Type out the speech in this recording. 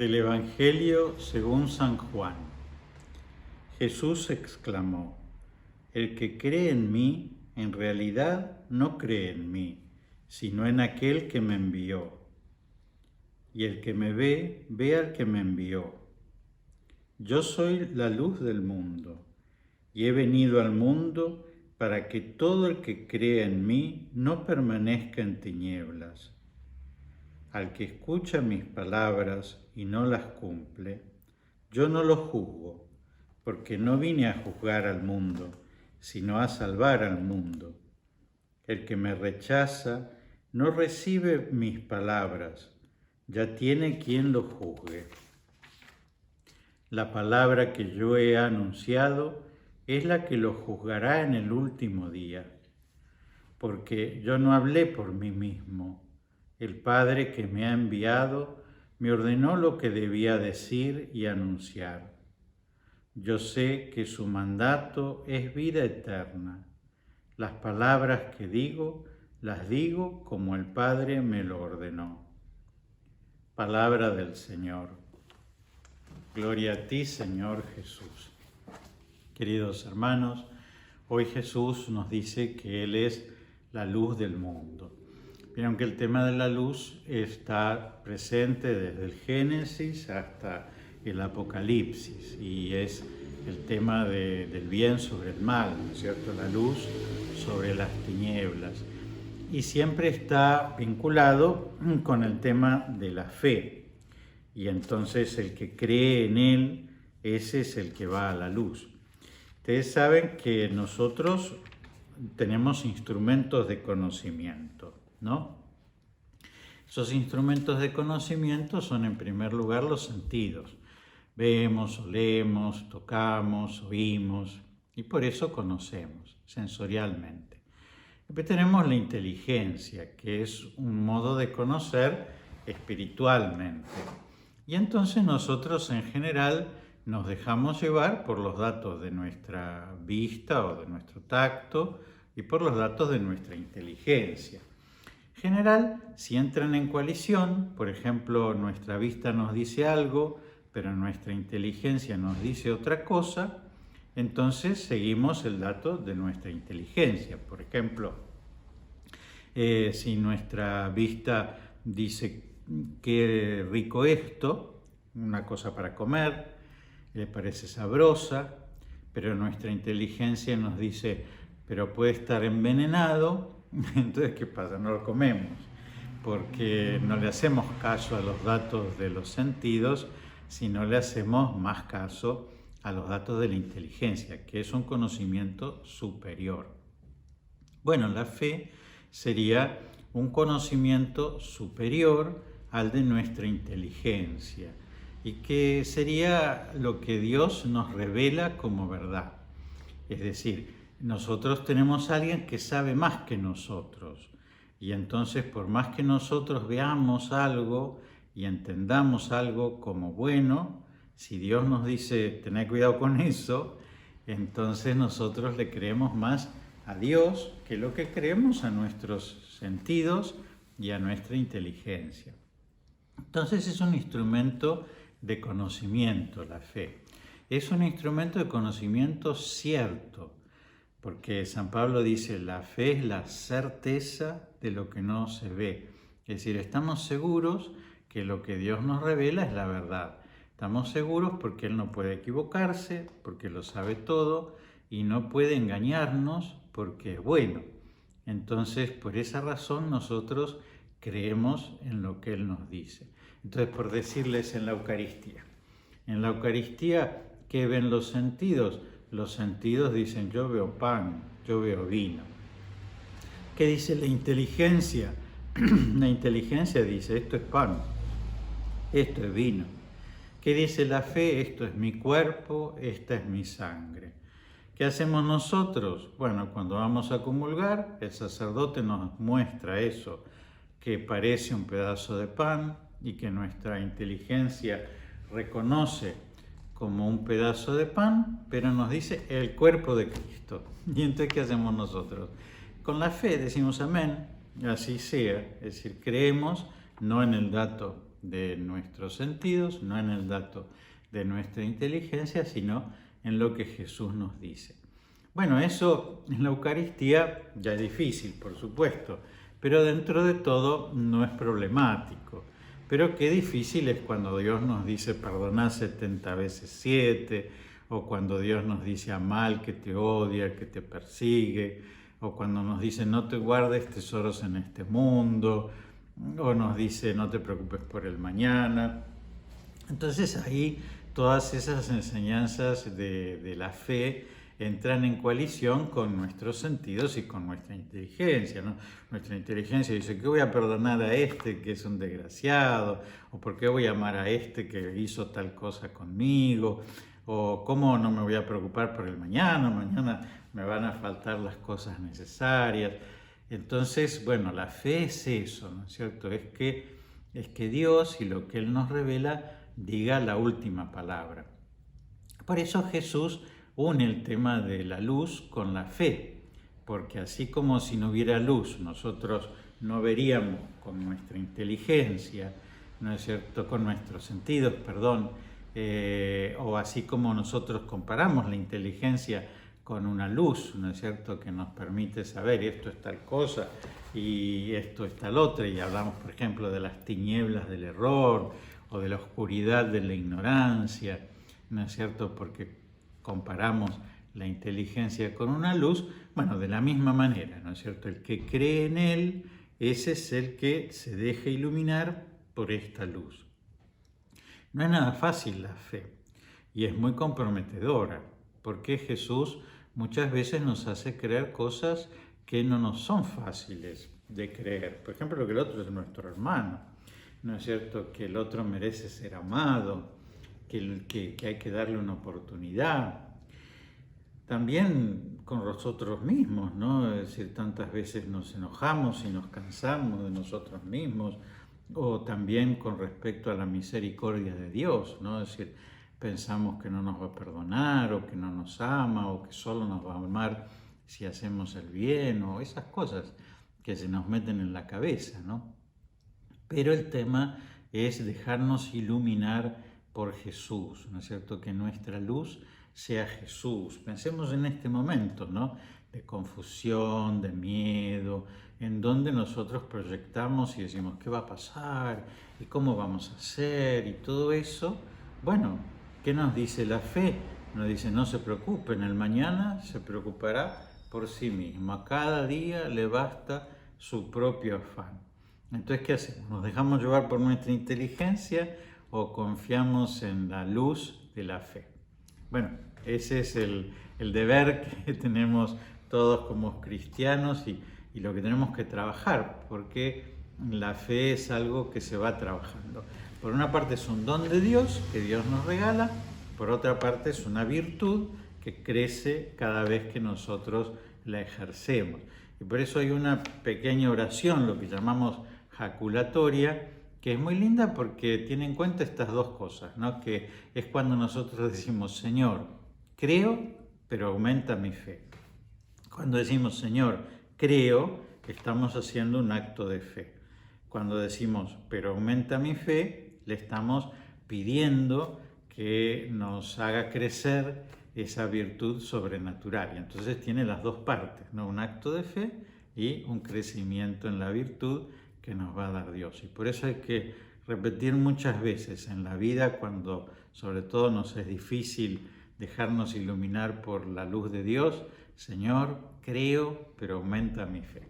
Del Evangelio según San Juan. Jesús exclamó: el que cree en mí, en realidad no cree en mí, sino en aquel que me envió. Y el que me ve, ve al que me envió. Yo soy la luz del mundo, y he venido al mundo para que todo el que cree en mí no permanezca en tinieblas. Al que escucha mis palabras y no las cumple, yo no lo juzgo, porque no vine a juzgar al mundo, sino a salvar al mundo. El que me rechaza no recibe mis palabras, ya tiene quien lo juzgue. La palabra que yo he anunciado es la que lo juzgará en el último día, porque yo no hablé por mí mismo. El Padre que me ha enviado me ordenó lo que debía decir y anunciar. Yo sé que su mandato es vida eterna. Las palabras que digo, las digo como el Padre me lo ordenó. Palabra del Señor. Gloria a ti, Señor Jesús. Queridos hermanos, hoy Jesús nos dice que Él es la luz del mundo. Vieron que el tema de la luz está presente desde el Génesis hasta el Apocalipsis y es el tema del bien sobre el mal, ¿no es cierto? La luz sobre las tinieblas. Y siempre está vinculado con el tema de la fe. Y entonces el que cree en Él, ese es el que va a la luz. Ustedes saben que nosotros tenemos instrumentos de conocimiento, ¿no? Esos instrumentos de conocimiento son en primer lugar los sentidos. Vemos, olemos, tocamos, oímos y por eso conocemos sensorialmente. Después tenemos la inteligencia, que es un modo de conocer espiritualmente. Y entonces nosotros en general nos dejamos llevar por los datos de nuestra vista o de nuestro tacto y por los datos de nuestra inteligencia. En general, si entran en coalición, por ejemplo, nuestra vista nos dice algo, pero nuestra inteligencia nos dice otra cosa, entonces seguimos el dato de nuestra inteligencia. Por ejemplo, si nuestra vista dice qué rico esto, una cosa para comer, le parece sabrosa, pero nuestra inteligencia nos dice, pero puede estar envenenado, entonces ¿qué pasa? No lo comemos, porque no le hacemos caso a los datos de los sentidos, sino le hacemos más caso a los datos de la inteligencia, que es un conocimiento superior. Bueno, la fe sería un conocimiento superior al de nuestra inteligencia, y que sería lo que Dios nos revela como verdad. Es decir, nosotros tenemos a alguien que sabe más que nosotros, y entonces por más que nosotros veamos algo y entendamos algo como bueno, si Dios nos dice, tened cuidado con eso, entonces nosotros le creemos más a Dios que lo que creemos a nuestros sentidos y a nuestra inteligencia. Entonces es un instrumento de conocimiento, la fe. Es un instrumento de conocimiento cierto, porque San Pablo dice, la fe es la certeza de lo que no se ve. Es decir, estamos seguros que lo que Dios nos revela es la verdad. Estamos seguros porque Él no puede equivocarse, porque lo sabe todo y no puede engañarnos porque es bueno. Entonces, por esa razón nosotros creemos en lo que Él nos dice. Entonces, por decirles en la Eucaristía, ¿qué ven los sentidos? Los sentidos dicen, yo veo pan, yo veo vino. ¿Qué dice la inteligencia? La inteligencia dice, esto es pan, esto es vino. ¿Qué dice la fe? Esto es mi cuerpo, esta es mi sangre. ¿Qué hacemos nosotros? Bueno, cuando vamos a comulgar, el sacerdote nos muestra eso, que parece un pedazo de pan y que nuestra inteligencia reconoce como un pedazo de pan, pero nos dice el cuerpo de Cristo. ¿Y entonces qué hacemos nosotros? Con la fe decimos amén, así sea, es decir, creemos no en el dato de nuestros sentidos, no en el dato de nuestra inteligencia, sino en lo que Jesús nos dice. Bueno, eso en la Eucaristía ya es difícil, por supuesto, pero dentro de todo no es problemático. Pero qué difícil es cuando Dios nos dice perdoná 70 veces 7, o cuando Dios nos dice ama al que te odia, que te persigue, o cuando nos dice no te guardes tesoros en este mundo, o nos dice no te preocupes por el mañana. Entonces ahí todas esas enseñanzas de la fe entran en coalición con nuestros sentidos y con nuestra inteligencia, ¿no? Nuestra inteligencia dice, ¿qué voy a perdonar a este que es un desgraciado? ¿O por qué voy a amar a este que hizo tal cosa conmigo? ¿O cómo no me voy a preocupar por el mañana? Mañana me van a faltar las cosas necesarias. Entonces, bueno, la fe es eso, ¿no es cierto? Es que Dios y lo que Él nos revela diga la última palabra. Por eso Jesús une el tema de la luz con la fe, porque así como si no hubiera luz nosotros no veríamos con nuestra inteligencia, ¿no es cierto?, con nuestros sentidos, perdón, o así como nosotros comparamos la inteligencia con una luz, ¿no es cierto?, que nos permite saber esto es tal cosa y esto es tal otra, y hablamos, por ejemplo, de las tinieblas del error o de la oscuridad de la ignorancia, ¿no es cierto?, porque comparamos la inteligencia con una luz. Bueno, de la misma manera, ¿no es cierto?, el que cree en Él, ese es el que se deja iluminar por esta luz. No es nada fácil la fe y es muy comprometedora, porque Jesús muchas veces nos hace creer cosas que no nos son fáciles de creer. Por ejemplo, que el otro es nuestro hermano, ¿no es cierto?, que el otro merece ser amado, que hay que darle una oportunidad. También con nosotros mismos, ¿no? Es decir, tantas veces nos enojamos y nos cansamos de nosotros mismos, o también con respecto a la misericordia de Dios, ¿no? Es decir, pensamos que no nos va a perdonar, o que no nos ama, o que solo nos va a amar si hacemos el bien, o esas cosas que se nos meten en la cabeza, ¿no? Pero el tema es dejarnos iluminar por Jesús, ¿no es cierto?, que nuestra luz sea Jesús. Pensemos en este momento, ¿no?, de confusión, de miedo, en donde nosotros proyectamos y decimos, ¿qué va a pasar? ¿Y cómo vamos a hacer? Y todo eso, bueno, ¿qué nos dice la fe? Nos dice, no se preocupen, el mañana se preocupará por sí mismo. A cada día le basta su propio afán. Entonces, ¿qué hacemos? ¿Nos dejamos llevar por nuestra inteligencia o confiamos en la luz de la fe? Bueno, ese es el deber que tenemos todos como cristianos y lo que tenemos que trabajar, porque la fe es algo que se va trabajando. Por una parte es un don de Dios que Dios nos regala, por otra parte es una virtud que crece cada vez que nosotros la ejercemos. Y por eso hay una pequeña oración, lo que llamamos jaculatoria, que es muy linda porque tiene en cuenta estas dos cosas, ¿no? Que es cuando nosotros decimos, Señor, creo, pero aumenta mi fe. Cuando decimos, Señor, creo, estamos haciendo un acto de fe. Cuando decimos, pero aumenta mi fe, le estamos pidiendo que nos haga crecer esa virtud sobrenatural. Y entonces tiene las dos partes, ¿no? Un acto de fe y un crecimiento en la virtud que nos va a dar Dios. Y por eso hay que repetir muchas veces en la vida, cuando sobre todo nos es difícil dejarnos iluminar por la luz de Dios, Señor, creo, pero aumenta mi fe.